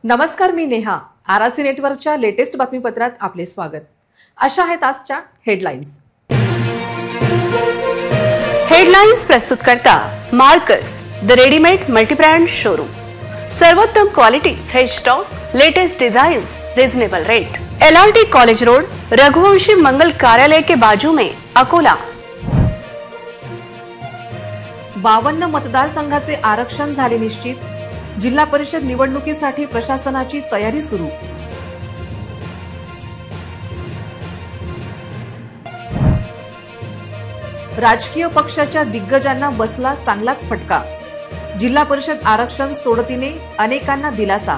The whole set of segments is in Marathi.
नमस्कार, मी नेहा. आरसी नेटवर्कच्या लेटेस्ट बातमीपत्रात आपले स्वागत. अशा आहेत आजच्या हेडलाईन्स. हेडलाईन्स प्रस्तुत करता Marcus the readymade multibrand showroom. सर्वोत्तम quality, fresh stock, latest designs, reasonable rate. LRT college road, Raghuvanshi मंगल कार्यालय के बाजू में, अकोला. 52 मतदारसंघाचे आरक्षण झाले निश्चित. जिल्हा परिषद निवडणुकीसाठी प्रशासनाची तयारी सुरू. राजकीय पक्षाच्या दिग्गजांना बसला चांगलाच फटका. जिल्हा परिषद आरक्षण सोडतीने अनेकांना दिलासा.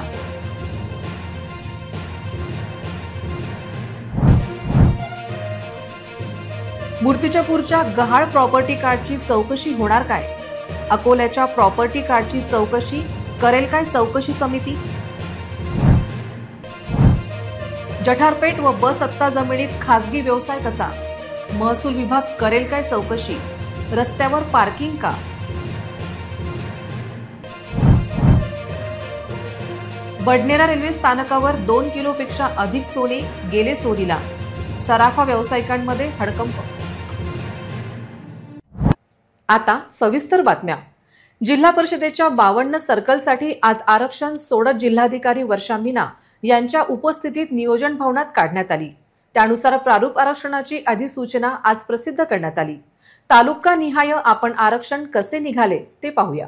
मूर्तिजापूरच्या गहाळ प्रॉपर्टी कार्डची चौकशी होणार काय? अकोल्याच्या प्रॉपर्टी कार्डची चौकशी करेल काय चौकशी समिती? जठारपेठ व बस अत्ता जमिनीत खासगी व्यवसाय कसा? महसूल विभाग करेल काय चौकशी? रस्त्यावर पार्किंग का? बडनेरा रेल्वे स्थानकावर 2 किलोपेक्षा अधिक सोने गेले चोरीला. सराफा व्यावसायिकांमध्ये हडकंप. आता सविस्तर बातम्या. जिल्हा परिषदेच्या 52 सर्कलसाठी आज आरक्षण सोडत जिल्हाधिकारी वर्षा मीना यांच्या उपस्थितीत नियोजन भवनात काढण्यात आली. त्यानुसार प्रारूप आरक्षणाची अधिसूचना आज प्रसिद्ध करण्यात आली. तालुका निहाय आपण आरक्षण कसे निघाले ते पाहूया.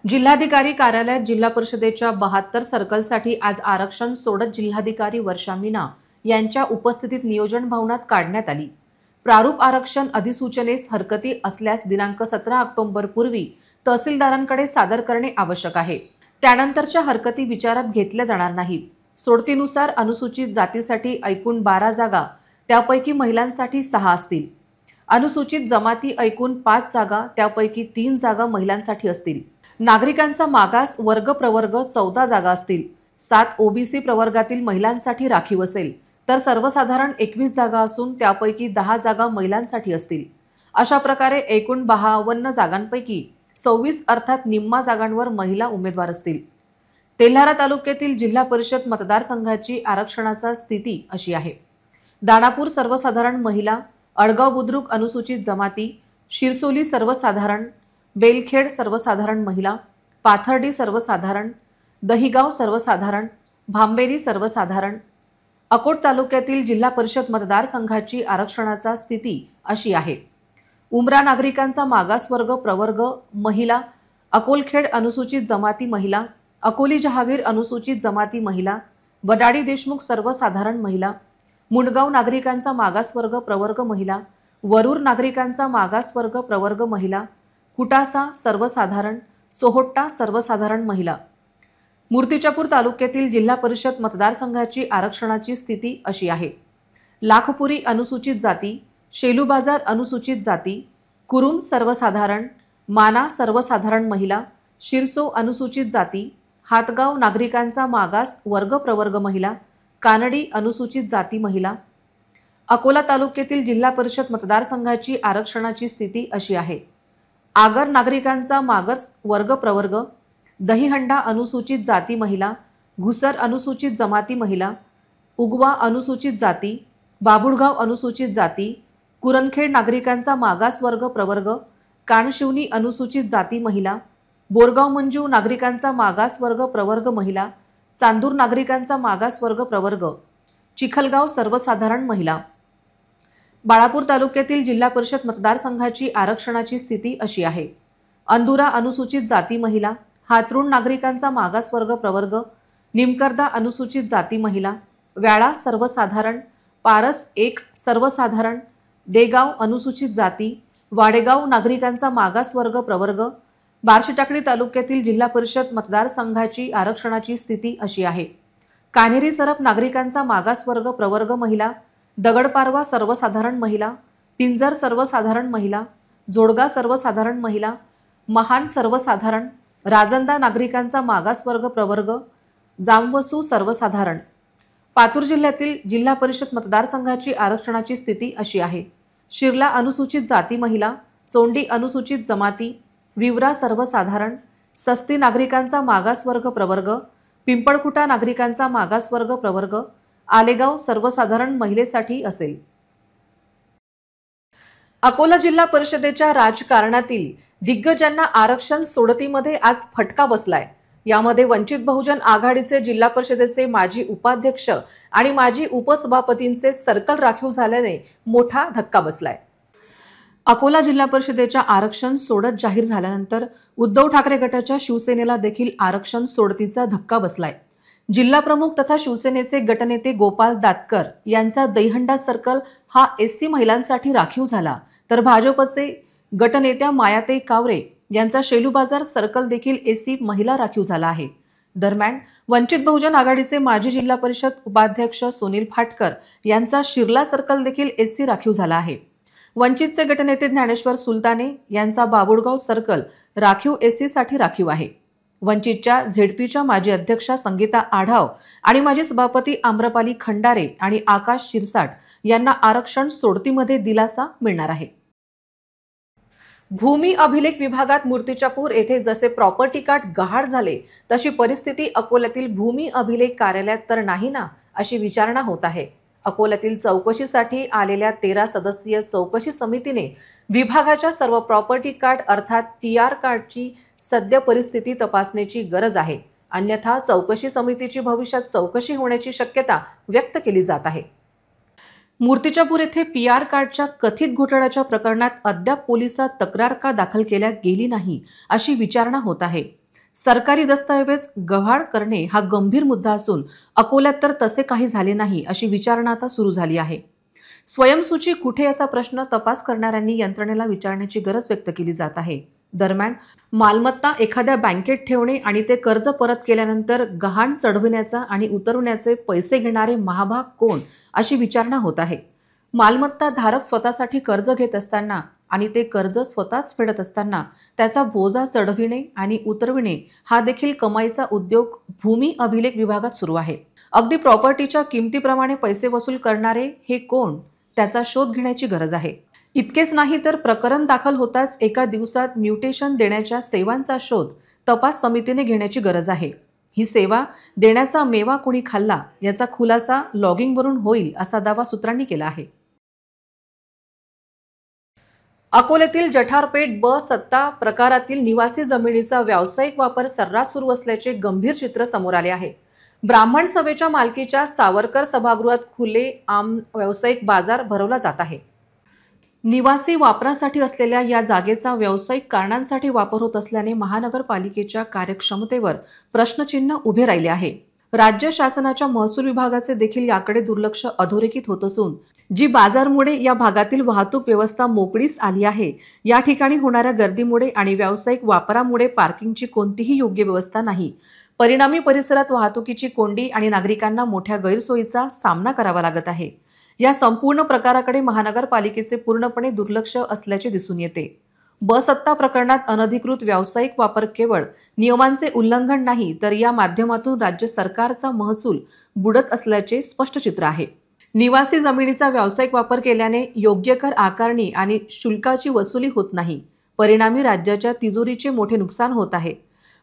जिल्हाधिकारी कार्यालयात जिल्हा परिषदेच्या 72 सर्कलसाठी आज आरक्षण सोडत जिल्हाधिकारी वर्षा मीना यांच्या उपस्थितीत नियोजन भवनात काढण्यात आली. प्रारूप आरक्षण अधिसूचनेस हरकती असल्यास दिनांक 17 ऑक्टोबर पूर्वी तहसीलदारांकडे सादर करणे आवश्यक आहे. त्यानंतरच्या हरकती विचारात घेतल्या जाणार नाहीत. सोडतीनुसार अनुसूचित जातीसाठी एकूण 12 जागा, त्यापैकी महिलांसाठी 6 असतील. अनुसूचित जमाती एकूण 5 जागा, त्यापैकी 3 जागा महिलांसाठी असतील. नागरिकांचा मागास वर्ग प्रवर्ग 14 जागा असतील. 7 OBC प्रवर्गातील महिलांसाठी राखीव असेल, तर सर्वसाधारण 21 जागा असून त्यापैकी 10 जागा महिलांसाठी असतील. अशा प्रकारे एकूण 52 जागांपैकी 26 अर्थात निम्मा जागांवर महिला उमेदवार असतील. तेल्हारा तालुक्यातील जिल्हा परिषद मतदारसंघाची आरक्षणाचा स्थिती अशी आहे. दानापूर सर्वसाधारण महिला, अडगाव बुद्रुक अनुसूचित जमाती, शिरसोली सर्वसाधारण, बेलखेड सर्वसाधारण महिला, पाथर्डी सर्वसाधारण, दहिगाव सर्वसाधारण, भांबेरी सर्वसाधारण. अकोट तालुक्यातील जिल्हा परिषद मतदारसंघाची आरक्षणाचा स्थिती अशी आहे. उमरा नागरिकांचा मागासवर्ग प्रवर्ग महिला, अकोलखेड अनुसूचित जमाती महिला, अकोली जहागीर अनुसूचित जमाती महिला, वडाडी देशमुख सर्वसाधारण महिला, मुंडगाव नागरिकांचा मागासवर्ग प्रवर्ग महिला, वरूर नागरिकांचा मागासवर्ग प्रवर्ग महिला, कुटासा सर्वसाधारण, सोहोट्टा सर्वसाधारण महिला. मूर्तिजापूर तालुक्यातील जिल्हा परिषद मतदारसंघाची आरक्षणाची स्थिती अशी आहे. लाखपुरी अनुसूचित जाती, शेलू बाजार अनुसूचित जाती, कुरुम सर्वसाधारण, माना सर्वसाधारण महिला, शिरसो अनुसूचित जाती, हातगाव नागरिकांचा मागास वर्ग प्रवर्ग महिला, कानडी अनुसूचित जाती महिला. अकोला तालुक्यातील जिल्हा परिषद मतदारसंघाची आरक्षणाची स्थिती अशी आहे. आगर नागरिकांचा मागास वर्ग प्रवर्ग, दहीहंडा अनुसूचित जाती महिला, घुसर अनुसूचित जमाती महिला, उगवा अनुसूचित जाती, बाबुळगाव अनुसूचित जाती, कुरणखेड नागरिकांचा मागासवर्ग प्रवर्ग, कानशिवनी अनुसूचित जाती महिला, बोरगाव मंजू नागरिकांचा मागासवर्ग प्रवर्ग महिला, चांदूर नागरिकांचा मागासवर्ग प्रवर्ग, चिखलगाव सर्वसाधारण महिला. बाळापूर तालुक्यातील जिल्हा परिषद मतदारसंघाची आरक्षणाची स्थिती अशी आहे. अंदुरा अनुसूचित जाती महिला, हातरुण नागरिकांचा मागासवर्ग प्रवर्ग, निमकर्दा अनुसूचित जाती महिला, व्याळा सर्वसाधारण, पारस 1 सर्वसाधारण, देगाव अनुसूचित जाती, वाडेगाव नागरिकांचा मागासवर्ग प्रवर्ग. बार्शीटाकळी तालुक्यातील जिल्हा परिषद मतदारसंघाची आरक्षणाची स्थिती अशी आहे. कान्हेरी सरप नागरिकांचा मागासवर्ग प्रवर्ग महिला, दगडपारवा सर्वसाधारण महिला, पिंजर सर्वसाधारण महिला, जोडगा सर्वसाधारण महिला, महान सर्वसाधारण, राजंदा नागरिकांचा मागासवर्ग प्रवर्ग, जामवसू सर्वसाधारण. पातूर जिल्ह्यातील जिल्हा परिषद मतदारसंघाची आरक्षणाची स्थिती अशी आहे. शिरला अनुसूचित जाती महिला, चोंडी अनुसूचित जमाती, विवरा सर्वसाधारण, सस्ती नागरिकांचा मागासवर्ग प्रवर्ग, पिंपळखुटा नागरिकांचा मागासवर्ग प्रवर्ग, आलेगाव सर्वसाधारण महिलेसाठी असेल। अकोला जिल्हा परिषदेच्या राजकारणातील दिग्गजांना आरक्षण सोडतीमध्ये आज फटका बसलाय। यामध्ये वंचित बहुजन आघाडीचे जिल्हा परिषदेचे माजी उपाध्यक्ष आणि माजी उपसभापतींचे सर्कल राखीव झाल्याने मोठा धक्का बसलाय। अकोला जिल्हा परिषदेच्या आरक्षण सोडत जाहीर झाल्यानंतर उद्धव ठाकरे गटाच्या शिवसेनेला देखील आरक्षण सोडतीचा धक्का बसलाय। जिल्हा प्रमुख तथा शिवसेनेचे गटनेते गोपाल दातकर यांचा दहीहंडा सर्कल हा एससी महिलांसाठी राखीव झाला, तर भाजपचे गटनेत्या मायाताई कावरे यांचा शेलू बाजार सर्कल देखील एससी महिला राखीव झाला आहे। दरम्यान वंचित बहुजन आघाडीचे माजी जिल्हा परिषद उपाध्यक्ष सुनील फाटकर यांचा शिरला सर्कल देखील एससी राखीव झाला आहे। वंचितचे गटनेते ज्ञानेश्वर सुलताने यांचा बाबुळगाव सर्कल राखीव एससी साठी राखीव आहे। वंचितच्या झेडपीच्या माजी अध्यक्षा संगीता आढाव आणि माजी सभापती आम्रपाली खंडारे आणि आकाश शिरसाट यांना आरक्षण सोडतीमध्ये दिलासा मिळणार आहे। भूमी अभिलेख विभागात मूर्तिजापूर येथे जसे प्रॉपर्टी कार्ड गहाळ झाले तशी परिस्थिती अकोल्यातील भूमी अभिलेख कार्यालयात तर नाही ना, अशी विचारणा होत आहे। अकोल्यातील चौकशीसाठी आलेल्या 13 सदस्यीय चौकशी समितीने विभागाच्या सर्व प्रॉपर्टी कार्ड अर्थात पीआर कार्डची सद्य परिस्थिती तपासण्याची गरज आहे, अन्यथा चौकशी समितीची भविष्यात चौकशी होण्याची शक्यता व्यक्त केली जात आहे। मूर्तिजापूर येथे पीआर कार्डच्या कथित घोटाळ्याच्या प्रकरणात अद्याप पोलिसात तक्रार का दाखल केल्या गेली नाही, अशी विचारणा होत आहे। सरकारी दस्तऐवज गहाळ करणे हा गंभीर मुद्दा असून अकोल्यात तर तसे काही झाले नाही, अशी विचारणा आता सुरू झाली आहे। स्वयंसूची कुठे असा प्रश्न तपास करणाऱ्यांनी यंत्रणेला विचारण्याची गरज व्यक्त केली जात आहे। दरम्यान मालमत्ता एखाद्या बँकेत ठेवणे आणि ते कर्ज परत केल्यानंतर गहाण चढविण्याचा आणि उतरवण्याचे पैसे घेणारे महाभाग कोण, अशी विचारणा होत आहे। मालमत्ता धारक स्वतःसाठी कर्ज घेत असताना आणि ते कर्ज स्वतःच फेडत असताना त्याचा बोजा चढविणे आणि उतरविणे हा देखील कमाईचा उद्योग भूमी अभिलेख विभागात सुरू आहे। अगदी प्रॉपर्टीच्या किमतीप्रमाणे पैसे वसूल करणारे हे कोण, त्याचा शोध घेण्याची गरज आहे। इतकेच नाही तर प्रकरण दाखल होताच एका दिवसात म्युटेशन देण्याच्या सेवांचा शोध तपास समितीने घेण्याची गरज आहे। ही सेवा देण्याचा मेवा कोणी खाल्ला याचा खुलासा लॉगिंगवरून होईल, असा दावा सूत्रांनी केला आहे। अकोल्यातील जठारपेठ ब7 प्रकारातील निवासी जमिनीचा व्यावसायिक वापर सर्रास सुरू असल्याचे गंभीर चित्र समोर आले आहे। ब्राह्मण सभेच्या मालकीच्या सावरकर सभागृहात खुले आम व्यावसायिक बाजार भरवला जात आहे। निवासी वापरासाठी असलेल्या या जागेचा व्यावसायिक कारणांसाठी वापर होत असल्याने महानगरपालिकेच्या कार्यक्षमतेवर प्रश्नचिन्ह उभे राहिले आहे। राज्य शासनाच्या महसूल विभागाचे देखील याकडे दुर्लक्ष अधोरेखित होत असून जी बाजारमुळे या भागातील वाहतूक व्यवस्था मोकळीस आली आहे, या ठिकाणी होणाऱ्या गर्दीमुळे आणि व्यावसायिक वापरामुळे पार्किंगची कोणतीही योग्य व्यवस्था नाही। परिणामी परिसरात वाहतुकीची कोंडी आणि नागरिकांना मोठ्या गैरसोयीचा सामना करावा लागत आहे। या संपूर्ण प्रकाराकडे महानगरपालिकेचे पूर्णपणे दुर्लक्ष असल्याचे दिसून येते। ब7 प्रकरणात अनधिकृत व्यावसायिक वापर केवळ नियमांचे उल्लंघन नाही, तर या माध्यमातून राज्य सरकारचा महसूल बुडत असल्याचे स्पष्ट चित्र आहे। निवासी जमिनीचा व्यावसायिक वापर केल्याने योग्य कर आकारणी आणि शुल्काची वसुली होत नाही, परिणामी राज्याच्या तिजोरीचे मोठे नुकसान होत आहे।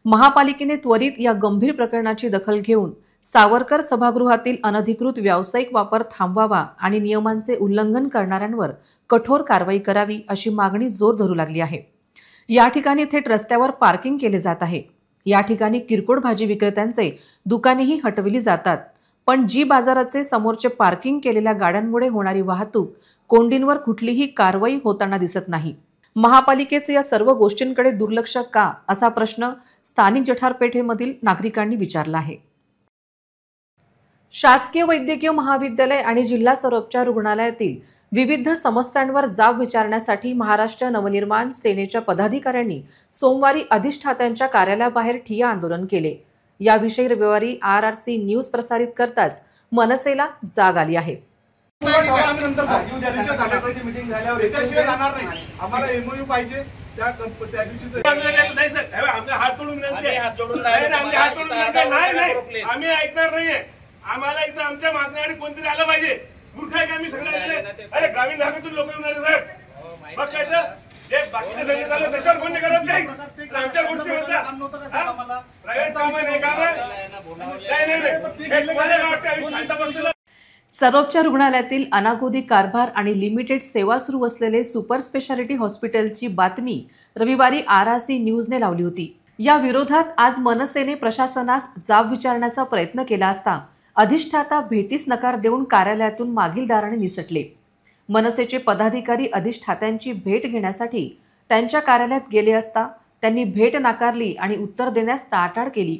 महापालिकेने त्वरित या गंभीर प्रकरणाची दखल घेऊन सावरकर सभागृहातील अनधिकृत व्यावसायिक वापर थांबवावा आणि नियमांचे उल्लंघन करणाऱ्यांवर कठोर कारवाई करावी, अशी मागणी जोर धरू लागली आहे। या ठिकाणी थेट रस्त्यावर पार्किंग केले जात आहे। या ठिकाणी किरकोळ भाजी विक्रेत्यांचे दुकानेही हटविली जातात, पण जी बाजाराचे समोरचे पार्किंग केलेल्या गाड्यांमुळे होणारी वाहतूक कोंडींवर कुठलीही कारवाई होताना दिसत नाही। महापालिकेचे या सर्व गोष्टींकडे दुर्लक्ष का, असा प्रश्न स्थानिक जठारपेठेमधील नागरिकांनी विचारला आहे। शासकीय वैद्यकीय महाविद्यालय आणि जिल्हा सर्वोपचार रुग्णालयातील विविध समस्यांवर जाब विचारण्यासाठी महाराष्ट्र नवनिर्माण सेनेच्या पदाधिकाऱ्यांनी सोमवारी अधिष्ठात्यांच्या कार्यालयाबाहेर ठिय्या आंदोलन केले। याविषयी रविवारी RRC न्यूज प्रसारित करताच मनसेला जाग आली आहे। आम्हाला इथं आमच्या मागण्यासाठी कोणतरी आलं पाहिजे। मूर्ख आहे का आम्ही सगळे? अरे ग्रामीण भागातून लोक येऊन आले साहेब, बघ काय तर एक बाकीचे धंदे झाले त्याच्यावर कोणी करत नाही. आमच्या गोष्टी म्हणतात प्रायव्हेट काम नाही काम नाही. सर्वोपचार रुग्णालयातील अनागोदी कारभार आणि लिमिटेड सेवा सुरू असलेले सुपर स्पेशालिटी हॉस्पिटलची बातमी रविवारी RRC न्यूजने लावली होती. या विरोधात आज मनसेने प्रशासनास जाब विचारण्याचा प्रयत्न केला असता अधिष्ठाता भेटीस नकार देऊन कार्यालयातून मागील दाराने निसटले. मनसेचे पदाधिकारी अधिष्ठात्यांची भेट घेण्यासाठी त्यांच्या कार्यालयात गेले असता त्यांनी भेट नाकारली आणि उत्तर देण्यास टाळाटाळ केली.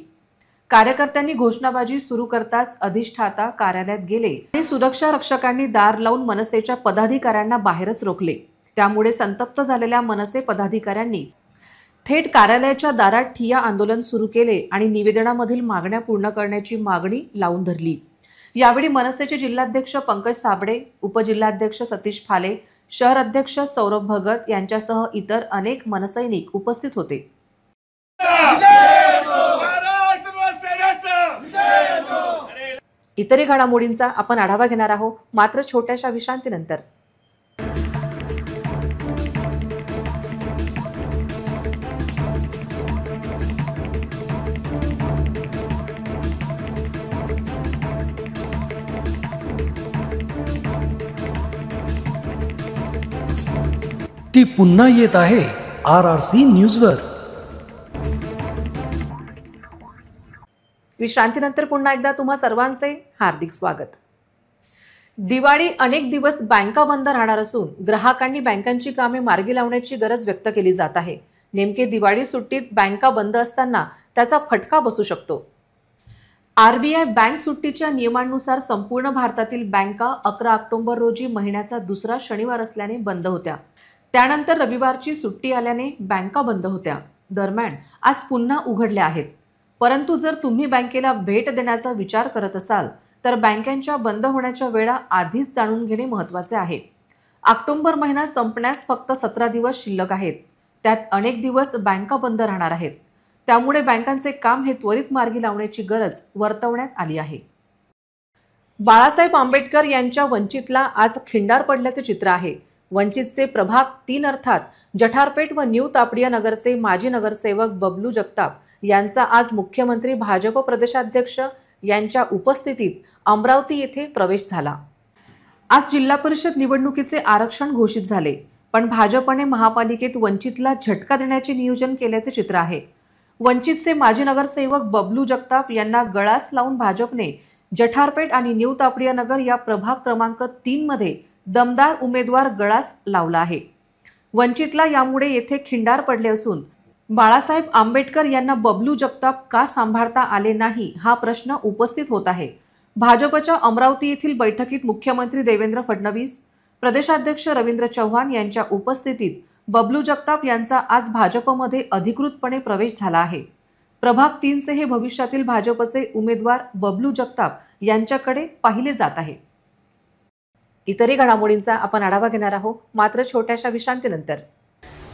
कार्यकर्त्यांनी घोषणाबाजी सुरू करताच अधिष्ठाता कार्यालयात गेले आणि सुरक्षा रक्षकांनी दार लावून मनसेच्या पदाधिकाऱ्यांना बाहेरच रोखले. त्यामुळे संतप्त झालेल्या मनसे पदाधिकाऱ्यांनी थेट कार्यालयाच्या दारात ठिय्या आंदोलन सुरू केले आणि निवेदनामधील मागण्या पूर्ण करण्याची मागणी लावून धरली. यावेळी मनसेचे जिल्हाध्यक्ष पंकज साबळे, उपजिल्हाध्यक्ष सतीश फाले, शहर अध्यक्ष सौरभ भगत यांच्यासह इतर अनेक मनसैनिक उपस्थित होते. इतरही घडामोडींचा आपण आढावा घेणार आहोत, मात्र छोट्याशा विश्रांतीनंतर. ती पुन्हा येत आहे RRC न्यूजवर. विश्रांतीनंतर पुन्हा एकदा तुम्हा सर्वांचे हार्दिक स्वागत. दिवाळी अनेक दिवस बँका बंद राहणार असून ग्राहकांनी बँकांची कामे मार्गी लावण्याची गरज व्यक्त केली जात आहे. नेमके दिवाळी सुट्टीत बँका बंद असताना त्याचा फटका बसू शकतो. RBI बँक सुट्टीच्या नियमांनुसार संपूर्ण भारतातील बँका 11 ऑक्टोबर रोजी महिन्याचा दुसरा शनिवार असल्याने बंद होत्या. त्यानंतर रविवारची सुट्टी आल्याने बँका बंद होत्या. दरम्यान आज पुन्हा उघडल्या आहेत. परंतु जर तुम्ही बँकेला भेट देण्याचा विचार करत असाल तर बँकांच्या बंद होण्याच्या वेळा आधीच जाणून घेणे महत्त्वाचे आहे. ऑक्टोबर महिना संपण्यास फक्त 17 दिवस शिल्लक आहेत. त्यात अनेक दिवस बँका बंद राहणार आहेत. त्यामुळे बँकांचे काम हे त्वरित मार्गी लावण्याची गरज वर्तवण्यात आली आहे. बाळासाहेब आंबेडकर यांच्या वंचितला आज खिंडार पडल्याचे चित्र आहे. वंचितचे प्रभाग 3 अर्थात जठारपेठ व न्यू तापडिया नगरचे माजी नगरसेवक बबलू जगताप यांचा आज मुख्यमंत्री भाजप प्रदेशाध्यक्ष यांच्या उपस्थितीत अमरावती येथे प्रवेश झाला. आज जिल्हा परिषद निवडणुकीचे आरक्षण घोषित झाले, पण भाजपने महापालिकेत वंचितला झटका देण्याचे नियोजन केल्याचे चित्र आहे. वंचितचे माजी नगरसेवक बबलू जगताप यांना गळास लावून भाजपने जठारपेठ आणि न्यू तापडिया नगर या प्रभाग क्रमांक 3 मध्ये दमदार उमेदवार गळास लावला आहे. वंचितला यामुळे येथे खिंडार पडले असून बाळासाहेब आंबेडकर यांना बबलू जगताप का सांभाळता आले नाही हा प्रश्न उपस्थित होत आहे. भाजपच्या अमरावती येथील बैठकीत मुख्यमंत्री देवेंद्र फडणवीस, प्रदेशाध्यक्ष रवींद्र चव्हाण यांच्या उपस्थितीत बबलू जगताप यांचा आज भाजपमध्ये अधिकृतपणे प्रवेश झाला आहे. प्रभाग 3चे हे भविष्यातील भाजपचे उमेदवार बबलू जगताप यांच्याकडे पाहिले जात आहे. इतरही घडामोडींचा आपण आढावा घेणार आहोत, मात्र छोट्याशा विश्रांतीनंतर.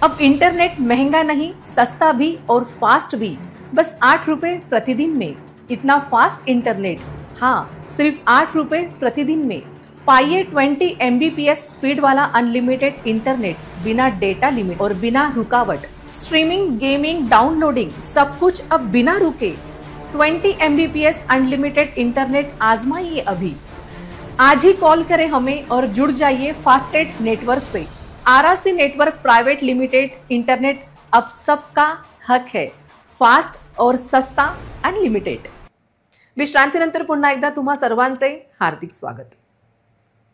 अब इंटरनेट महंगा नहीं, सस्ता भी और फास्ट भी, बस 8 रुपए प्रतिदिन में. इतना फास्ट इंटरनेट, हाँ सिर्फ 8 रुपए प्रतिदिन में. पाइए 20 MBPS स्पीड वाला अनलिमिटेड इंटरनेट, बिना डेटा लिमिट और बिना रुकावट. स्ट्रीमिंग, गेमिंग, डाउनलोडिंग सब कुछ अब बिना रुके. 20 MBPS अनलिमिटेड इंटरनेट आजमाइए अभी. आज ही कॉल करें हमें और जुड़ जाइए फास्टेट नेटवर्क से. RRC network private limited internet अब सबका हक है. फास्ट और सस्ता अनलिमिटेड. विश्रांतीनंतर पुन्हा एकदा तुम्हा सर्वांचे हार्दिक स्वागत.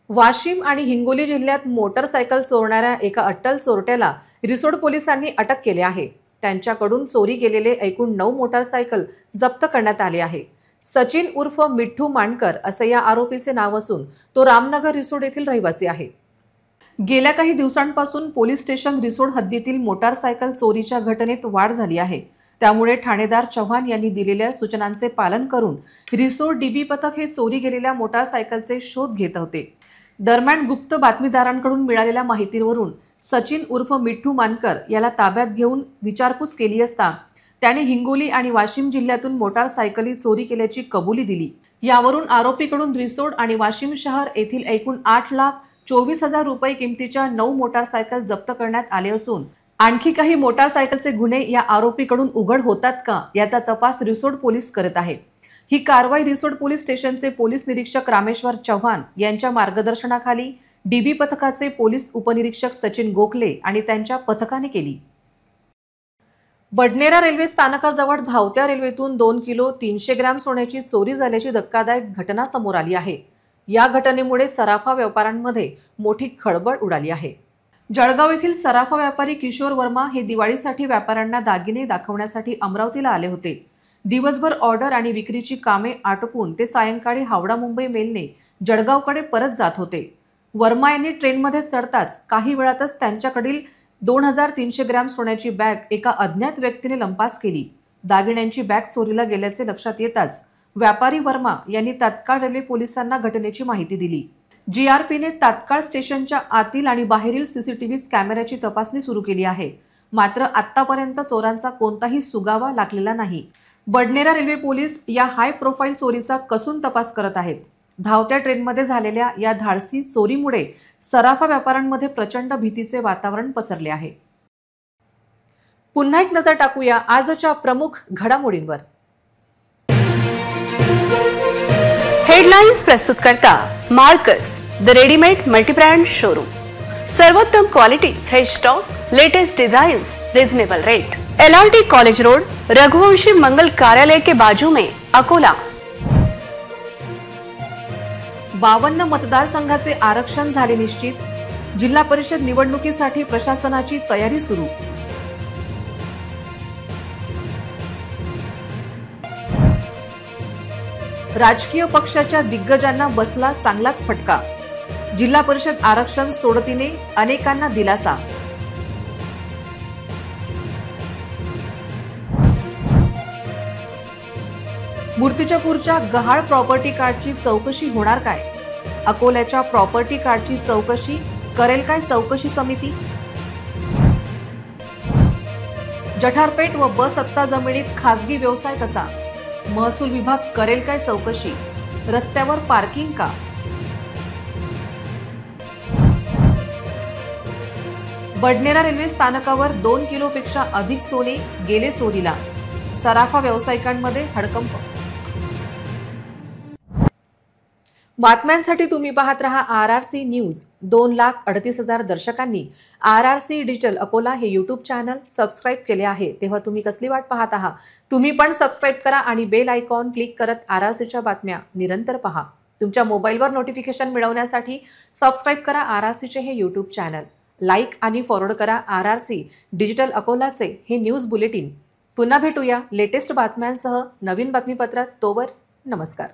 वाशिम आणि हिंगोली जिल्ह्यात मोटरसायकल चोरणाऱ्या एका अट्टल चोरट्याला रिसोड पोलिसांनी अटक केली आहे. त्यांच्याकडून चोरी गेलेले एकूण 9 मोटरसायकल जप्त करण्यात आले आहे. सचिन उर्फ मिठ्ठू मांडकर असे या आरोपीचे नाव असून तो रामनगर रिसोड येथील रहिवासी आहे. गेल्या काही दिवसांपासून पोलीस स्टेशन रिसोड हद्दीतील मोटारसायकल चोरीच्या घटनेत वाढ झाली आहे. त्यामुळे ठाणेदार चव्हाण यांनी दिलेल्या सूचनांचे पालन करून रिसोड DB पथक हे चोरी गेलेल्या मोटारसायकलचे शोध घेत होते. दरम्यान गुप्त बातमीदारांकडून मिळालेल्या माहितीवरून सचिन उर्फ मिठ्ठू मानकर याला ताब्यात घेऊन विचारपूस केली असता त्याने हिंगोली आणि वाशिम जिल्ह्यातून मोटारसायकली चोरी केल्याची कबुली दिली. यावरून आरोपीकडून रिसोड आणि वाशिम शहर येथील एकूण 24,000 रुपये किमतीच्या 9 मोटारसायकल जप्त करण्यात आले असून आणखी काही मोटारसायकलचे गुन्हे या आरोपीकडून उघड होतात का याचा तपास रिसोड पोलीस करत आहे। ही कारवाई रिसोड पोलीस स्टेशनचे पोलीस निरीक्षक रामेश्वर चव्हाण यांच्या मार्गदर्शनाखाली डीबी पथकाचे पोलीस उपनिरीक्षक सचिन गोखले आणि त्यांच्या पथकाने केली। बडनेरा रेल्वे स्थानकाजवळ धावत्या रेल्वेतून 2 किलो 300 ग्रॅम सोन्याची चोरी झाल्याची धक्कादायक घटना समोर आली आहे। या घटनेमुळे सराफा व्यापाऱ्यांमध्ये मोठी खळबळ उडाली आहे। जळगाव येथील सराफा व्यापारी किशोर वर्मा हे दिवाळीसाठी व्यापाऱ्यांना दागिने दाखवण्यासाठी अमरावतीला आले होते। दिवसभर ऑर्डर आणि विक्रीची कामे आटोपून ते सायंकाळी हावडा मुंबई मेलने जळगावकडे परत जात होते। वर्मा यांनी ट्रेनमध्ये चढताच काही वेळातच त्यांच्याकडील 2300 ग्रॅम सोन्याची बॅग एका अज्ञात व्यक्तीने लंपास केली। दागिन्यांची बॅग चोरीला गेल्याचे लक्षात येताच व्यापारी वर्मा यांनी तात्काळ रेल्वे पोलिसांना घटनेची माहिती दिली। जीआरपीने तात्काळ स्टेशनच्या आतील आणि बाहेरील सीसीटीव्ही कॅमेऱ्याची तपासणी सुरू केली आहे। मात्र आतापर्यंत चोरांचा कोणताही सुगावा लागलेला नाही। बडनेरा रेल्वे पोलीस या हाय प्रोफाईल चोरीचा कसून तपास करत आहेत। धावत्या ट्रेनमध्ये झालेल्या या धाडसी चोरीमुळे सराफा व्यापाऱ्यांमध्ये प्रचंड भीतीचे वातावरण पसरले आहे। पुन्हा एक नजर टाकूया आजच्या प्रमुख घडामोडींवर। हेडलाइन्स प्रस्तुत करता Marcus the readymade multibrand showroom. सर्वोत्तम quality, fresh stock, latest designs, reasonable rate. LRT college road, Raghuvanshi मंगल कार्यालय के बाजू में, अकोला। 52 मतदारसंघाचे आरक्षण झाले निश्चित। जिल्हा परिषद निवडणुकीसाठी प्रशासनाची तयारी सुरू। राजकीय पक्षाच्या दिग्गजांना बसला चांगलाच फटका। जिल्हा परिषद आरक्षण सोडतीने अनेकांना दिलासा। मूर्तिजापूरच्या गहाळ प्रॉपर्टी कार्डची चौकशी होणार काय? अकोल्याच्या प्रॉपर्टी कार्डची चौकशी करेल काय चौकशी समिती? जठारपेठ व बस सत्ता जमिनीत खासगी व्यवसाय कसा? महसूल विभाग करेल काय चौकशी? रस्त्यावर पार्किंग का? बडनेरा रेल्वे स्थानकावर 2 किलोपेक्षा अधिक सोने गेले चोरीला। सराफा व्यावसायिकांमध्ये हडकंप। बातम्यांसाठी तुम्ही पाहत रहा RRC news. 2,38,000 दर्शकांनी RRC digital Akola हे यूट्यूब चॅनल सबस्क्राइब केले आहे, तेव्हा तुम्ही कसली वाट पाहत आहात? तुम्ही पण सबस्क्राइब करा आणि बेल आयकॉन क्लिक करत RRCच्या बातम्या निरंतर पहा। तुमच्या मोबाईलवर नोटिफिकेशन मिळवण्यासाठी सबस्क्राइब करा RRCचे हे यूट्यूब चॅनल। लाईक आणि फॉरवर्ड करा RRC डिजिटल अकोलाचे हे न्यूज बुलेटिन। पुन्हा भेटूया लेटेस्ट बातम्यांसह नवीन बातमीपत्रात। तोवर नमस्कार।